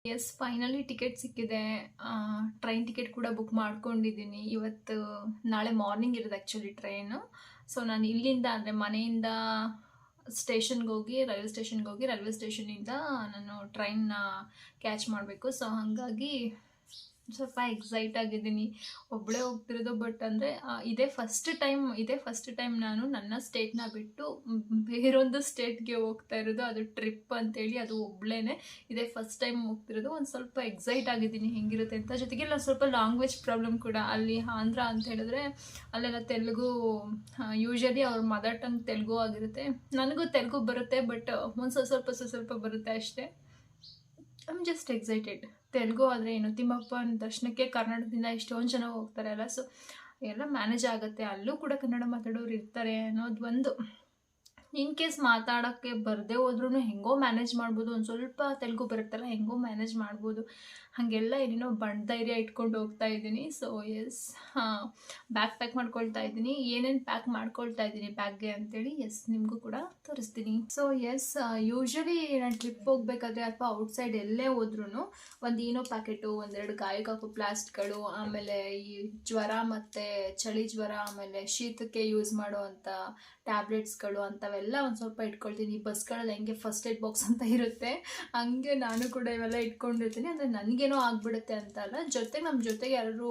S, finally ticket ಸಿಕ್ಕಿದೆ. Train ticket ಕೂಡ book ಮಾಡ್ಕೊಂಡಿದ್ದೀನಿ. ಇವತ್ತು ನಾಳೆ ಮಾರ್ನಿಂಗ್ ಇರೋದು ಆ್ಯಕ್ಚುಲಿ ಟ್ರೈನು. ಸೊ ನಾನು ಇಲ್ಲಿಂದ ಅಂದರೆ ಮನೆಯಿಂದ ಸ್ಟೇಷನ್ಗೆ ಹೋಗಿ ರೈಲ್ವೆ ಸ್ಟೇಷನಿಂದ ನಾನು ಟ್ರೈನ್ನ ಕ್ಯಾಚ್ ಮಾಡಬೇಕು. ಸೊ ಹಾಗಾಗಿ ಸ್ವಲ್ಪ ಎಕ್ಸೈಟ್ ಆಗಿದ್ದೀನಿ. ಒಬ್ಬಳೇ ಹೋಗ್ತಿರೋದು. ಬಟ್ ಅಂದರೆ ಇದೇ ಫಸ್ಟ್ ಟೈಮ್ ನಾನು ನನ್ನ ಸ್ಟೇಟ್ನ ಬಿಟ್ಟು ಬೇರೊಂದು ಸ್ಟೇಟ್ಗೆ ಹೋಗ್ತಾ ಇರೋದು. ಅದು ಟ್ರಿಪ್ ಅಂತೇಳಿ, ಅದು ಒಬ್ಬಳೇ ಇದೇ ಫಸ್ಟ್ ಟೈಮ್ ಹೋಗ್ತಿರೋದು. ಒಂದು ಸ್ವಲ್ಪ ಎಕ್ಸೈಟ್ ಆಗಿದ್ದೀನಿ ಹೆಂಗಿರುತ್ತೆ ಅಂತ. ಜೊತೆಗೆ ಇಲ್ಲ ಸ್ವಲ್ಪ ಲ್ಯಾಂಗ್ವೇಜ್ ಪ್ರಾಬ್ಲಮ್ ಕೂಡ. ಅಲ್ಲಿ ಆಂಧ್ರ ಅಂತ ಹೇಳಿದ್ರೆ ಅಲ್ಲೆಲ್ಲ ತೆಲುಗು, ಯೂಶಲಿ ಅವ್ರ ಮದರ್ ಟಂಗ್ ತೆಲುಗು ಆಗಿರುತ್ತೆ. ನನಗೂ ತೆಲುಗು ಬರುತ್ತೆ, ಬಟ್ ಒಂದು ಸ್ವಲ್ಪ ಬರುತ್ತೆ ಅಷ್ಟೇ. I am just excited. Telugu ಆದರೆ ಏನು, ತಿಮ್ಮಪ್ಪನ ದರ್ಶನಕ್ಕೆ ಕರ್ನಾಟಕದಿಂದ ಎಷ್ಟೊಂದು ಜನ ಹೋಗ್ತಾರೆ ಅಲ್ಲ. ಸೊ ಎಲ್ಲ ಮ್ಯಾನೇಜ್ ಆಗುತ್ತೆ. ಅಲ್ಲೂ ಕೂಡ ಕನ್ನಡ ಮಾತಾಡೋರು ಇರ್ತಾರೆ ಅನ್ನೋದು ಒಂದು. ಇನ್ ಕೇಸ್ ಮಾತಾಡೋಕ್ಕೆ ಬರದೇ ಹೋದ್ರೂ ಹೆಂಗೋ ಮ್ಯಾನೇಜ್ ಮಾಡ್ಬೋದು. ಒಂದು ಸ್ವಲ್ಪ ತೆಲುಗು ಬರುತ್ತಲ್ಲ, ಹೆಂಗೋ ಮ್ಯಾನೇಜ್ ಮಾಡ್ಬೋದು. ಹಾಗೆಲ್ಲ ಏನೇನೋ ಬಂಡ್ ಧೈರ್ಯ ಇಟ್ಕೊಂಡು ಹೋಗ್ತಾ ಇದ್ದೀನಿ. ಸೊ ಎಸ್, ಬ್ಯಾಗ್ ಪ್ಯಾಕ್ ಮಾಡ್ಕೊಳ್ತಾ ಇದ್ದೀನಿ. ಏನೇನು ಪ್ಯಾಕ್ ಮಾಡ್ಕೊಳ್ತಾ ಇದ್ದೀನಿ ಬ್ಯಾಗ್ಗೆ ಅಂತೇಳಿ ನಿಮಗೂ ಕೂಡ ತೋರಿಸ್ತೀನಿ. ಸೊ ಎಸ್, ಯೂಶ್ವಲಿ ನಾನು ಟ್ರಿಪ್ ಹೋಗ್ಬೇಕಾದ್ರೆ ಅಥವಾ ಔಟ್ಸೈಡ್ ಎಲ್ಲೇ ಹೋದ್ರೂ ಒಂದು ಏನೋ ಪ್ಯಾಕೆಟು, ಒಂದೆರಡು ಗಾಯಕ್ಕೆ ಹಾಕೋ ಪ್ಲಾಸ್ಟ್ಗಳು, ಆಮೇಲೆ ಈ ಜ್ವರ ಮತ್ತು ಚಳಿ ಜ್ವರ, ಆಮೇಲೆ ಶೀತಕ್ಕೆ ಯೂಸ್ ಮಾಡೋ ಅಂಥ ಟ್ಯಾಬ್ಲೆಟ್ಸ್ಗಳು ಅಂಥವೆಲ್ಲ ಒಂದು ಸ್ವಲ್ಪ ಇಟ್ಕೊಳ್ತೀನಿ. ಈ ಬಸ್ಗಳಲ್ಲಿ ಹೆಂಗೆ ಫಸ್ಟ್ ಏಡ್ ಬಾಕ್ಸ್ ಅಂತ ಇರುತ್ತೆ, ಹಂಗೆ ನಾನು ಕೂಡ ಇವೆಲ್ಲ ಇಟ್ಕೊಂಡಿರ್ತೀನಿ. ಅಂದರೆ ನನಗೇನೋ ಆಗಿಬಿಡುತ್ತೆ ಅಂತ ಅಲ್ಲ, ನಮ್ಮ ಜೊತೆಗೆ ಯಾರು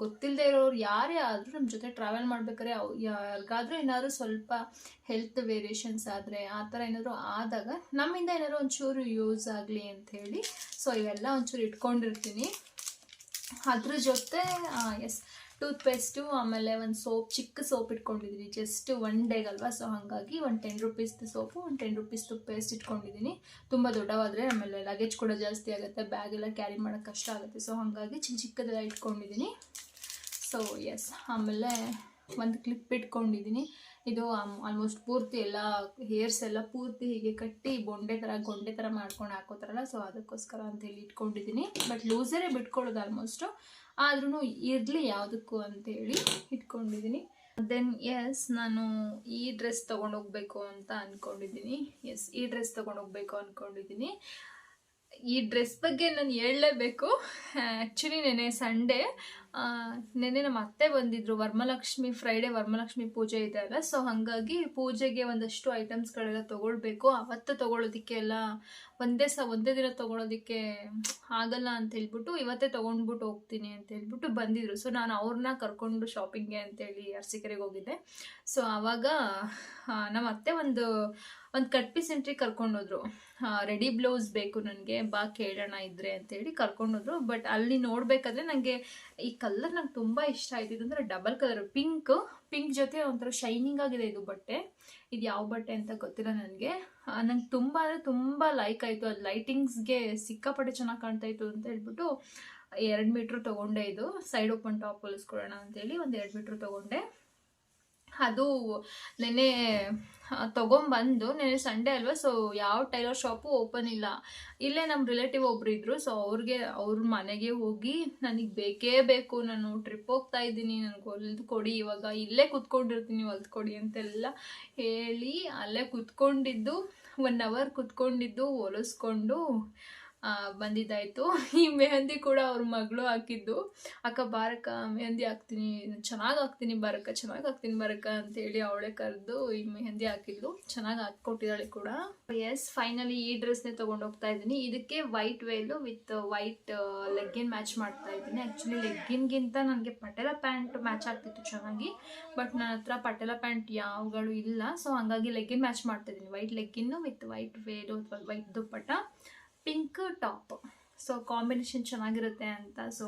ಗೊತ್ತಿಲ್ಲದೆ ಇರೋರು ಯಾರೇ ಆದರೂ ನಮ್ಮ ಜೊತೆ ಟ್ರಾವೆಲ್ ಮಾಡ್ಬೇಕಾದ್ರೆ ಯಾರಿಗಾದ್ರೂ ಏನಾದರೂ ಸ್ವಲ್ಪ ಹೆಲ್ತ್ ವೇರಿಯೇಷನ್ಸ್ ಆದರೆ, ಆ ಥರ ಏನಾದರೂ ಆದಾಗ ನಮ್ಮಿಂದ ಏನಾದರೂ ಒಂಚೂರು ಯೂಸ್ ಆಗಲಿ ಅಂಥೇಳಿ ಸೊ ಇವೆಲ್ಲ ಒಂಚೂರು ಇಟ್ಕೊಂಡಿರ್ತೀನಿ. ಅದ್ರ ಜೊತೆ ಟೂತ್ ಪೇಸ್ಟು, ಆಮೇಲೆ ಒಂದು ಚಿಕ್ಕ ಸೋಪ್ ಇಟ್ಕೊಂಡಿದ್ದೀನಿ. ಜಸ್ಟ್ ಒನ್ ಡೇಗಲ್ವಾ, ಸೊ ಹಾಗಾಗಿ ಒಂದು 10 ರೂಪೀಸ್ದು ಸೋಪು, ಒಂದು 10 ರೂಪೀಸ್ದು ಪೇಸ್ಟ್ ಇಟ್ಕೊಂಡಿದ್ದೀನಿ. ತುಂಬ ದೊಡ್ಡವಾದರೆ ಆಮೇಲೆ ಲಗೇಜ್ ಕೂಡ ಜಾಸ್ತಿ ಆಗುತ್ತೆ, ಬ್ಯಾಗೆಲ್ಲ ಕ್ಯಾರಿ ಮಾಡೋಕ್ಕೆ ಕಷ್ಟ ಆಗುತ್ತೆ. ಸೊ ಹಾಗಾಗಿ ಚಿಕ್ಕದೆಲ್ಲ ಇಟ್ಕೊಂಡಿದ್ದೀನಿ. ಸೊ ಎಸ್, ಆಮೇಲೆ ಒಂದು ಕ್ಲಿಪ್ ಇಟ್ಕೊಂಡಿದ್ದೀನಿ. ಇದು ಆಲ್ಮೋಸ್ಟ್ ಪೂರ್ತಿ ಎಲ್ಲ ಹೇರ್ಸ್ ಎಲ್ಲ ಪೂರ್ತಿ ಹೀಗೆ ಕಟ್ಟಿ ಗೊಂಡೆ ಥರ ಮಾಡ್ಕೊಂಡು ಹಾಕೋತಾರಲ್ಲ, ಸೊ ಅದಕ್ಕೋಸ್ಕರ ಅಂತೇಳಿ ಇಟ್ಕೊಂಡಿದ್ದೀನಿ. ಬಟ್ ಲೂಸರೇ ಬಿಟ್ಕೊಳ್ಳೋದು ಆಲ್ಮೋಸ್ಟು, ಆದ್ರೂ ಇರಲಿ ಯಾವುದಕ್ಕೂ ಅಂತೇಳಿ ಇಟ್ಕೊಂಡಿದ್ದೀನಿ. ದೆನ್ ಎಸ್, ನಾನು ಈ ಡ್ರೆಸ್ ತೊಗೊಂಡೋಗ್ಬೇಕು ಅಂತ ಅಂದ್ಕೊಂಡಿದ್ದೀನಿ. ಈ ಡ್ರೆಸ್ ತೊಗೊಂಡೋಗ್ಬೇಕು ಅಂದ್ಕೊಂಡಿದ್ದೀನಿ. ಈ ಡ್ರೆಸ್ ಬಗ್ಗೆ ನಾನು ಹೇಳಲೇಬೇಕು. ಆ್ಯಕ್ಚುಲಿ ನೆನೆ ಸಂಡೇ, ನೆನೆ ನಮ್ಮ ಅತ್ತೆ ಬಂದಿದ್ದರು. ಫ್ರೈಡೇ ವರಮಹಾಲಕ್ಷ್ಮಿ ಪೂಜೆ ಇದೆ ಅಲ್ಲ, ಸೊ ಹಾಗಾಗಿ ಪೂಜೆಗೆ ಒಂದಷ್ಟು ಐಟಮ್ಸ್ಗಳೆಲ್ಲ ತೊಗೊಳ್ಬೇಕು. ಅವತ್ತು ತೊಗೊಳೋದಕ್ಕೆ ಎಲ್ಲ ಒಂದೇ ದಿನ ತೊಗೊಳೋದಕ್ಕೆ ಆಗಲ್ಲ ಅಂತ ಹೇಳ್ಬಿಟ್ಟು ಇವತ್ತೇ ತೊಗೊಂಡ್ಬಿಟ್ಟು ಹೋಗ್ತೀನಿ ಅಂತ ಹೇಳ್ಬಿಟ್ಟು ಬಂದಿದ್ರು. ಸೊ ನಾನು ಅವ್ರನ್ನ ಕರ್ಕೊಂಡು ಶಾಪಿಂಗ್ಗೆ ಅಂತೇಳಿ ಅರಸೀಕೆರೆಗೆ ಹೋಗಿದ್ದೆ. ಸೊ ಆವಾಗ ನಮ್ಮ ಅತ್ತೆ ಒಂದು ಕಟ್ ಪೀಸ್ ಸೆಂಟ್ರಿಗೆ ಕರ್ಕೊಂಡೋದ್ರು. ರೆಡಿ ಬ್ಲೌಸ್ ಬೇಕು ನನಗೆ, ಬಾ ಕೇಳೋಣ ಇದ್ರೆ ಅಂತೇಳಿ ಕರ್ಕೊಂಡೋದ್ರು. ಬಟ್ ಅಲ್ಲಿ ನೋಡಬೇಕಾದ್ರೆ ನನಗೆ ಈ ಕಲರ್ ನಂಗೆ ತುಂಬ ಇಷ್ಟ ಆಯ್ತು. ಅಂದರೆ ಡಬಲ್ ಕಲರ್, ಪಿಂಕ್ ಜೊತೆ ಒಂಥರ ಶೈನಿಂಗ್ ಆಗಿದೆ ಇದು ಬಟ್ಟೆ. ಇದು ಯಾವ ಬಟ್ಟೆ ಅಂತ ಗೊತ್ತಿಲ್ಲ ನನಗೆ. ನಂಗೆ ತುಂಬ ಲೈಕ್ ಆಯಿತು. ಅದು ಲೈಟಿಂಗ್ಸ್ಗೆ ಸಿಕ್ಕಾಪಟ್ಟೆ ಚೆನ್ನಾಗಿ ಕಾಣ್ತಾ ಇತ್ತು ಅಂತ ಹೇಳ್ಬಿಟ್ಟು 2 ಮೀಟ್ರ್ ತೊಗೊಂಡೆ. ಇದು ಸೈಡ್ ಓಪನ್ ಟಾಪ್ ಹೊಲಿಸ್ಕೊಳ್ಳೋಣ ಅಂತೇಳಿ ಒಂದು 2 ಮೀಟ್ರ್ ತೊಗೊಂಡೆ. ಅದು ನೆನೆ ತೊಗೊಂಬಂದು, ನೆನೆ ಸಂಡೇ ಅಲ್ವಾ, ಸೊ ಯಾವ ಟೈಲರ್ ಶಾಪು ಓಪನ್ ಇಲ್ಲ. ಇಲ್ಲೇ ನಮ್ಮ ರಿಲೇಟಿವ್ ಒಬ್ರು ಇದ್ರು. ಸೊ ಅವ್ರ ಮನೆಗೆ ಹೋಗಿ ನನಗೆ ಬೇಕೇ ಬೇಕು, ನಾನು ಟ್ರಿಪ್ ಹೋಗ್ತಾ ಇದ್ದೀನಿ, ನನಗೆ ಹೊಲ್ದು ಕೊಡಿ, ಇವಾಗ ಇಲ್ಲೇ ಕುತ್ಕೊಂಡಿರ್ತೀನಿ, ಹೊಲ್ದು ಕೊಡಿ ಅಂತೆಲ್ಲ ಹೇಳಿ ಅಲ್ಲೇ ಕುತ್ಕೊಂಡಿದ್ದು 1 ಅವರ್ ಕುತ್ಕೊಂಡಿದ್ದು ಹೊಲಿಸ್ಕೊಂಡು ಬಂದಿದ್ದಾಯಿತು. ಈ ಮೆಹಂದಿ ಕೂಡ ಅವ್ರ ಮಗಳು ಹಾಕಿದ್ದು. ಅಕ್ಕ ಬಾರಕ್ಕ ಮೆಹಂದಿ ಹಾಕ್ತೀನಿ, ಚೆನ್ನಾಗಿ ಹಾಕ್ತೀನಿ ಬಾರಕ್ಕ ಅಂತೇಳಿ ಅವಳೇ ಕರೆದು ಈ ಮೆಹಂದಿ ಹಾಕಿದ್ಲು. ಚೆನ್ನಾಗಿ ಹಾಕ್ಕೊಟ್ಟಿದ್ದಾಳೆ ಕೂಡ. ಎಸ್, ಫೈನಲಿ ಈ ಡ್ರೆಸ್ನೇ ತೊಗೊಂಡೋಗ್ತಾ ಇದ್ದೀನಿ. ಇದಕ್ಕೆ white Velu with white legging match ಮಾಡ್ತಾ ಇದ್ದೀನಿ. ಆ್ಯಕ್ಚುಲಿ ಲೆಗ್ಗಿನ್ಗಿಂತ ನನಗೆ ಪಟೇಲ ಪ್ಯಾಂಟ್ ಮ್ಯಾಚ್ ಆಗ್ತಿತ್ತು ಚೆನ್ನಾಗಿ, ಬಟ್ ನನ್ನ ಹತ್ರ ಪಟೇಲ ಪ್ಯಾಂಟ್ ಯಾವಗಳು ಇಲ್ಲ. ಸೊ ಹಾಗಾಗಿ ಲೆಗ್ಗಿನ್ ಮ್ಯಾಚ್ ಮಾಡ್ತಾ ಇದ್ದೀನಿ. ವೈಟ್ ಲೆಗ್ಗಿನ್ನು ವಿತ್ ವೈಟ್ ವೇಲು ಅಥವಾ ವೈಟ್ ದುಪ್ಪಟ್ಟ, ಪಿಂಕ್ ಟಾಪ್. ಸೊ ಕಾಂಬಿನೇಷನ್ ಚೆನ್ನಾಗಿರುತ್ತೆ ಅಂತ. ಸೊ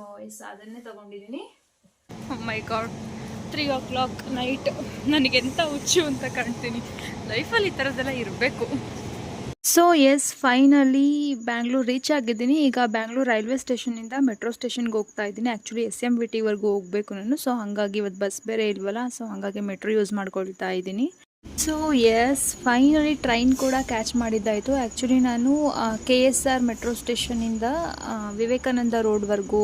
ಅದನ್ನೇ ತೊಗೊಂಡಿದ್ದೀನಿ. ಮೈ ಗಾಡ್, 3 o'clock ನೈಟ್. ನನಗೆಂತ ಹುಚ್ಚು ಅಂತ ಕಾಣ್ತೀನಿ. ಲೈಫಲ್ಲಿ ಈ ಥರದ್ದೆಲ್ಲ ಇರಬೇಕು. ಸೊ ಫೈನಲಿ ಬ್ಯಾಂಗ್ಳೂರ್ ರೀಚ್ ಆಗಿದ್ದೀನಿ. ಈಗ ಬ್ಯಾಂಗ್ಳೂರ್ ರೈಲ್ವೆ ಸ್ಟೇಷನಿಂದ ಮೆಟ್ರೋ ಸ್ಟೇಷನ್ಗೆ ಹೋಗ್ತಾ ಇದ್ದೀನಿ. ಆ್ಯಕ್ಚುಲಿ SMVTವರೆಗೂ ಹೋಗಬೇಕು ನಾನು. ಸೊ ಹಾಗಾಗಿ ಇವತ್ತು ಬಸ್ ಬೇರೆ ಇಲ್ವಲ್ಲ, ಸೊ ಹಾಗಾಗಿ ಮೆಟ್ರೋ ಯೂಸ್ ಮಾಡ್ಕೊಳ್ತಾ ಇದ್ದೀನಿ. ಸೊ ಫೈನಲಿ ಟ್ರೈನ್ ಕೂಡ ಕ್ಯಾಚ್ ಮಾಡಿದ್ದಾಯಿತು. ಆ್ಯಕ್ಚುಲಿ ನಾನು KSR ಮೆಟ್ರೋ ಸ್ಟೇಷನಿಂದ ವಿವೇಕಾನಂದ ರೋಡ್ವರೆಗೂ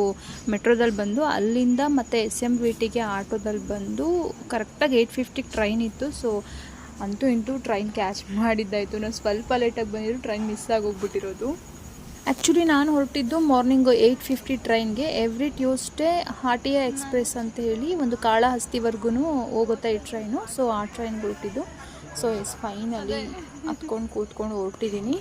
ಮೆಟ್ರೋದಲ್ಲಿ ಬಂದು, ಅಲ್ಲಿಂದ ಮತ್ತು SMVTಗೆ ಆಟೋದಲ್ಲಿ ಬಂದು ಕರೆಕ್ಟಾಗಿ 8:50ಗೆ ಟ್ರೈನ್ ಇತ್ತು. ಸೊ ಅಂತೂ ಇಂತೂ ಟ್ರೈನ್ ಕ್ಯಾಚ್ ಮಾಡಿದ್ದಾಯಿತು. ನಾನು ಸ್ವಲ್ಪ ಲೇಟಾಗಿ ಬಂದಿದ್ದು ಟ್ರೈನ್ ಮಿಸ್ ಆಗೋಗ್ಬಿಟ್ಟಿರೋದು. ಆ್ಯಕ್ಚುಲಿ ನಾನು ಹೊರಟಿದ್ದು ಮಾರ್ನಿಂಗು 8:50 ಟ್ರೈನ್ಗೆ. ಎವ್ರಿ ಟ್ಯೂಸ್ಡೇ ಹಾಟಿಯಾ ಎಕ್ಸ್‌ಪ್ರೆಸ್ ಅಂತ ಹೇಳಿ ಒಂದು ಕಾಳಹಸ್ತಿವರೆಗೂ ಹೋಗುತ್ತೆ ಈ ಟ್ರೈನು. ಸೊ ಆ ಟ್ರೈನ್ಗೆ ಹೊರಟಿದ್ದು. ಸೊ ಫೈನಲಿ ಹತ್ಕೊಂಡು ಕೂತ್ಕೊಂಡು ಹೊರಟಿದ್ದೀನಿ.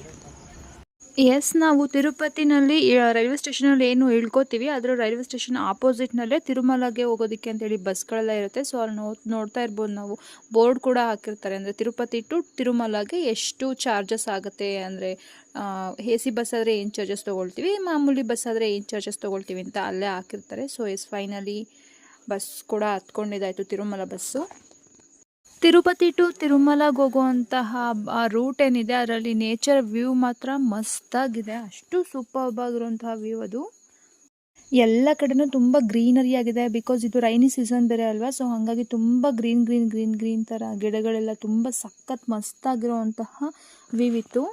ನಾವು ತಿರುಪತಿನಲ್ಲಿ ರೈಲ್ವೆ ಸ್ಟೇಷನಲ್ಲಿ ಏನು ಇಳ್ಕೋತೀವಿ ಅದರ ರೈಲ್ವೆ ಸ್ಟೇಷನ್ ಆಪೋಸಿಟ್ನಲ್ಲೇ ತಿರುಮಲಗೆ ಹೋಗೋದಕ್ಕೆ ಅಂತೇಳಿ ಬಸ್ಗಳೆಲ್ಲ ಇರುತ್ತೆ. ಸೊ ಅಲ್ಲಿ ನೋಡ್ತಾ ಇರ್ಬೋದು ನಾವು, ಬೋರ್ಡ್ ಕೂಡ ಹಾಕಿರ್ತಾರೆ. ಅಂದರೆ ತಿರುಪತಿ ಟು ತಿರುಮಲಗೆ ಎಷ್ಟು ಚಾರ್ಜಸ್ ಆಗುತ್ತೆ, ಅಂದರೆ AC ಬಸ್ ಆದರೆ ಏನು ಚಾರ್ಜಸ್ ತೊಗೊಳ್ತೀವಿ, ಮಾಮೂಲಿ ಬಸ್ ಆದರೆ ಏನು ಚಾರ್ಜಸ್ ತೊಗೊಳ್ತೀವಿ ಅಂತ ಅಲ್ಲೇ ಹಾಕಿರ್ತಾರೆ. ಸೊ ಫೈನಲಿ ಬಸ್ ಕೂಡ ಹತ್ಕೊಂಡಿದ್ದಾಯಿತು, ತಿರುಮಲ ಬಸ್ಸು. ತಿರುಪತಿ ಟು ತಿರುಮಲಗೆ ಹೋಗುವಂತಹ ರೂಟ್ ಏನಿದೆ ಅದರಲ್ಲಿ ನೇಚರ್ ವ್ಯೂ ಮಾತ್ರ ಮಸ್ತಾಗಿದೆ. ಅಷ್ಟು ಸೂಪರ್ಬ್ ಆಗಿರುವಂತಹ ವ್ಯೂ ಅದು. ಎಲ್ಲ ಕಡೆನೂ ತುಂಬ ಗ್ರೀನರಿ ಆಗಿದೆ, ಬಿಕಾಸ್ ಇದು ರೈನಿ ಸೀಸನ್ ಬೇರೆ ಅಲ್ವಾ. ಸೊ ಹಾಗಾಗಿ ತುಂಬ ಗ್ರೀನ್ ಥರ ಗಿಡಗಳೆಲ್ಲ ತುಂಬ ಸಖತ್ ಮಸ್ತಾಗಿರುವಂತಹ ವ್ಯೂ ಇತ್ತು.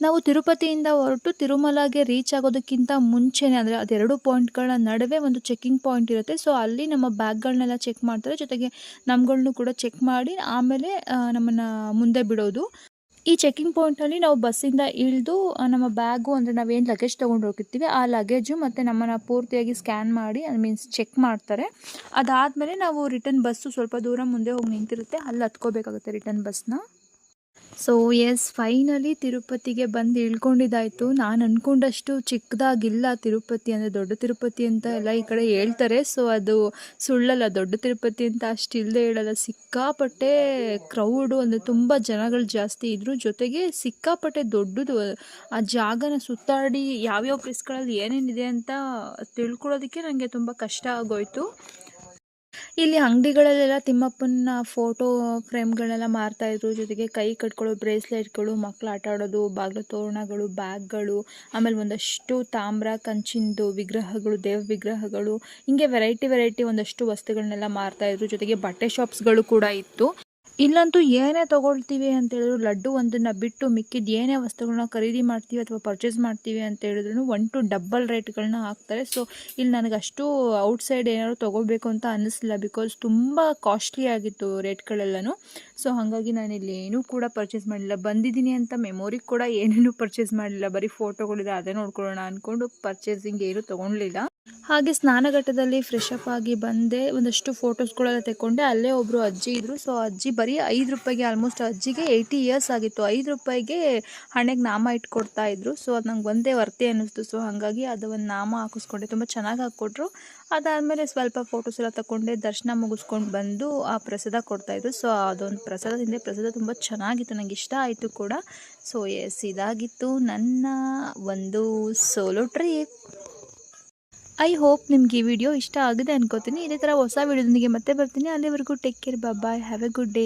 ನಾವು ತಿರುಪತಿಯಿಂದ ಹೊರಟು ತಿರುಮಲಗೆ ರೀಚ್ ಆಗೋದಕ್ಕಿಂತ ಮುಂಚೆನೇ, ಅಂದರೆ ಅದೆರಡು ಪಾಯಿಂಟ್ಗಳ ನಡುವೆ ಒಂದು ಚೆಕ್ಕಿಂಗ್ ಪಾಯಿಂಟ್ ಇರುತ್ತೆ. ಸೊ ಅಲ್ಲಿ ನಮ್ಮ ಬ್ಯಾಗ್ಗಳನ್ನೆಲ್ಲ ಚೆಕ್ ಮಾಡ್ತಾರೆ, ಜೊತೆಗೆ ನಮ್ಗಳನ್ನೂ ಕೂಡ ಚೆಕ್ ಮಾಡಿ ಆಮೇಲೆ ನಮ್ಮನ್ನು ಮುಂದೆ ಬಿಡೋದು. ಈ ಚೆಕ್ಕಿಂಗ್ ಪಾಯಿಂಟಲ್ಲಿ ನಾವು ಬಸ್ಸಿಂದ ಇಳಿದು ನಮ್ಮ ಬ್ಯಾಗು, ಅಂದರೆ ನಾವೇನು ಲಗೇಜ್ ತೊಗೊಂಡು ಹೋಗಿರ್ತೀವಿ ಆ ಲಗೇಜು ಮತ್ತು ನಮ್ಮನ್ನು ಪೂರ್ತಿಯಾಗಿ ಸ್ಕ್ಯಾನ್ ಮಾಡಿ, ಮೀನ್ಸ್ ಚೆಕ್ ಮಾಡ್ತಾರೆ. ಅದಾದಮೇಲೆ ನಾವು ರಿಟರ್ನ್ ಬಸ್ಸು ಸ್ವಲ್ಪ ದೂರ ಮುಂದೆ ಹೋಗಿ ನಿಂತಿರುತ್ತೆ, ಅಲ್ಲಿ ಹತ್ಕೋಬೇಕಾಗುತ್ತೆ ರಿಟರ್ನ್ ಬಸ್ನ. ಸೊ ಫೈನಲಿ ತಿರುಪತಿಗೆ ಬಂದು ಇಳ್ಕೊಂಡಿದ್ದಾಯಿತು. ನಾನು ಅಂದ್ಕೊಂಡಷ್ಟು ಚಿಕ್ಕದಾಗಿಲ್ಲ ತಿರುಪತಿ, ಅಂದರೆ ದೊಡ್ಡ ತಿರುಪತಿ ಅಂತ ಎಲ್ಲ ಈ ಕಡೆ ಹೇಳ್ತಾರೆ. ಸೊ ಅದು ಸುಳ್ಳಲ್ಲ, ದೊಡ್ಡ ತಿರುಪತಿ ಅಂತ ಅಷ್ಟು ಇಲ್ಲದೆ ಹೇಳಲ್ಲ. ಸಿಕ್ಕಾಪಟ್ಟೆ ಕ್ರೌಡು, ಅಂದರೆ ತುಂಬ ಜನಗಳು ಜಾಸ್ತಿ ಇದ್ದರು, ಜೊತೆಗೆ ಸಿಕ್ಕಾಪಟ್ಟೆ ದೊಡ್ಡದು. ಆ ಜಾಗನ ಸುತ್ತಾಡಿ ಯಾವ್ಯಾವ ಪ್ಲೇಸ್ಗಳಲ್ಲಿ ಏನೇನಿದೆ ಅಂತ ತಿಳ್ಕೊಳ್ಳೋದಕ್ಕೆ ನನಗೆ ತುಂಬ ಕಷ್ಟ ಆಗೋಯಿತು. ಇಲ್ಲಿ ಅಂಗಡಿಗಳಲ್ಲೆಲ್ಲ ತಿಮ್ಮಪ್ಪನ ಫೋಟೋ ಫ್ರೇಮ್ಗಳನ್ನೆಲ್ಲ ಮಾರ್ತಾಯಿದ್ರು, ಜೊತೆಗೆ ಕೈ ಕಟ್ಕೊಳ್ಳೋ ಬ್ರೇಸ್ಲೆಟ್ಗಳು, ಮಕ್ಕಳು ಆಟ ಆಡೋದು, ಬಾಗಿಲು ತೋರಣಗಳು, ಬ್ಯಾಗ್ಗಳು, ಆಮೇಲೆ ಒಂದಷ್ಟು ತಾಮ್ರ ಕಂಚಿಂದು ವಿಗ್ರಹಗಳು, ದೇವ ವಿಗ್ರಹಗಳು, ಹಿಂಗೆ ವೆರೈಟಿ ಒಂದಷ್ಟು ವಸ್ತುಗಳನ್ನೆಲ್ಲ ಮಾರ್ತಾಯಿದ್ರು. ಜೊತೆಗೆ ಬಟ್ಟೆ ಶಾಪ್ಸ್ಗಳು ಕೂಡ ಇತ್ತು. ಇಲ್ಲಂತೂ ಏನೇ ತೊಗೊಳ್ತೀವಿ ಅಂತ ಹೇಳಿದ್ರು, ಲಡ್ಡು ಒಂದನ್ನು ಬಿಟ್ಟು ಮಿಕ್ಕಿದ ಏನೇ ವಸ್ತುಗಳನ್ನ ಖರೀದಿ ಮಾಡ್ತೀವಿ ಅಥವಾ ಪರ್ಚೇಸ್ ಮಾಡ್ತೀವಿ ಅಂತ ಹೇಳಿದ್ರು 1 to ಡಬಲ್ ರೇಟ್ಗಳನ್ನ ಹಾಕ್ತಾರೆ. ಸೊ ಇಲ್ಲಿ ನನಗೆ ಅಷ್ಟು ಔಟ್ಸೈಡ್ ಏನಾದ್ರು ತೊಗೋಬೇಕು ಅಂತ ಅನ್ನಿಸ್ಲಿಲ್ಲ, ಬಿಕಾಸ್ ತುಂಬ ಕಾಸ್ಟ್ಲಿ ಆಗಿತ್ತು ರೇಟ್ಗಳೆಲ್ಲನೂ. ಸೊ ಹಾಗಾಗಿ ನಾನಿಲ್ಲಿ ಏನೂ ಕೂಡ ಪರ್ಚೇಸ್ ಮಾಡಲಿಲ್ಲ. ಬಂದಿದ್ದೀನಿ ಅಂತ ಮೆಮೊರಿಗೆ ಕೂಡ ಏನೇನೂ ಪರ್ಚೇಸ್ ಮಾಡಲಿಲ್ಲ, ಬರೀ ಫೋಟೋಗಳಿದೆ ಅದೇ ನೋಡ್ಕೊಳ್ಳೋಣ ಅಂದ್ಕೊಂಡು ಪರ್ಚೇಸಿಂಗ್ ಏನೂ ತೊಗೊಳ್ಲಿಲ್ಲ. ಹಾಗೆ ಸ್ನಾನಘಟ್ಟದಲ್ಲಿ ಫ್ರೆಶ್ ಅಪ್ ಆಗಿ ಬಂದೆ, ಒಂದಷ್ಟು ಫೋಟೋಸ್ಗಳೆಲ್ಲ ತೆಕ್ಕೊಂಡೆ. ಅಲ್ಲೇ ಒಬ್ಬರು ಅಜ್ಜಿ ಇದ್ದರು. ಸೊ ಅಜ್ಜಿ ಬರೀ 5 ರೂಪಾಯಿಗೆ, ಆಲ್ಮೋಸ್ಟ್ ಅಜ್ಜಿಗೆ 80 ಇಯರ್ಸ್ ಆಗಿತ್ತು, 5 ರೂಪಾಯಿಗೆ ಹಣೆಗೆ ನಾಮ ಇಟ್ಕೊಡ್ತಾ ಇದ್ರು. ಸೊ ಅದು ನಂಗೆ ಒಂದೇ ವರ್ತಿ ಅನ್ನಿಸ್ತು. ಸೊ ಹಾಗಾಗಿ ಅದು ಒಂದು ನಾಮ ಹಾಕಿಸ್ಕೊಂಡೆ, ತುಂಬ ಚೆನ್ನಾಗಿ ಹಾಕ್ಕೊಟ್ರು. ಅದಾದಮೇಲೆ ಸ್ವಲ್ಪ ಫೋಟೋಸ್ ಎಲ್ಲ ತಗೊಂಡೆ, ದರ್ಶನ ಮುಗಿಸ್ಕೊಂಡು ಬಂದು ಆ ಪ್ರಸಾದ ಕೊಡ್ತಾಯಿದ್ರು. ಸೊ ಅದೊಂದು ಪ್ರಸಾದ ತಿಂದೆ, ಪ್ರಸಾದ ತುಂಬ ಚೆನ್ನಾಗಿತ್ತು, ನನಗೆ ಇಷ್ಟ ಆಯಿತು ಕೂಡ. ಸೊ ಇದಾಗಿತ್ತು ನನ್ನ ಒಂದು ಸೋಲೋ ಟ್ರಿಪ್. ಐ ಹೋಪ್ ನಿಮ್ಗೆ ಈ ವಿಡಿಯೋ ಇಷ್ಟ ಆಗಿದೆ ಅನ್ಕೋತೀನಿ. ಇದೇ ಥರ ಹೊಸ ವಿಡಿಯೋದೊಂದಿಗೆ ಮತ್ತೆ ಬರ್ತೀನಿ. ಅಲ್ಲಿವರೆಗೂ take care, bye, have a good day.